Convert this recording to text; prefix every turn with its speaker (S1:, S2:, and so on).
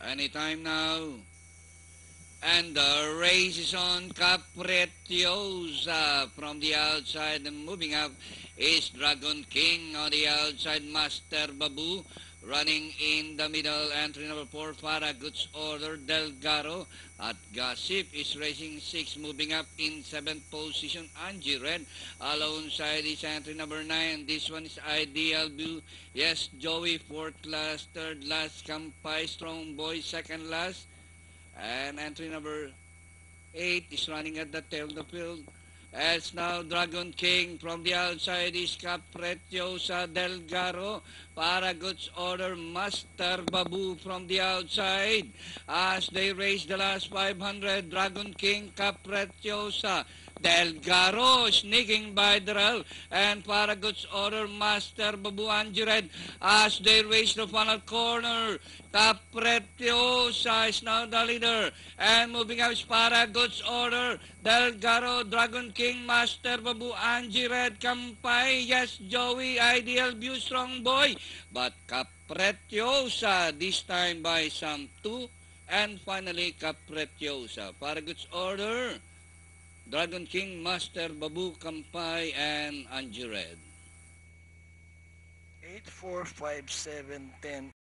S1: Anytime now. And the race is on. Capretiosa from the outside. And moving up is Dragon King on the outside. Master Babu running in the middle. Entry number 4, Faragut's Order. Delgaro at Gossip is racing 6. Moving up in 7th position. Angie Red alongside is entry number 9. This one is Ideal Blue. Yes, Joey 4th last. 3rd last. Kampai Strong Boy 2nd last. And entry number 8 is running at the tail of the field. As now Dragon King from the outside is Capretiosa Delgaro. Paragood's Order Master Babu from the outside. As they race the last 500, Dragon King, Capretiosa Delgaro sneaking by the rail, and Paragood's Order Master Babu Anjired as they race the final corner. Capretiosa is now the leader, and moving out is Paragood's Order Delgaro, Dragon King, Master Babu Anjired, Kampai, yes, Joey, Ideal View, Strong Boy, but Capretiosa this time by some 2, and finally Capretiosa. Paragood's Order, Dragon King, Master Babu, Kampai, and Angie Red.
S2: 8, 4, 5, 7, 10,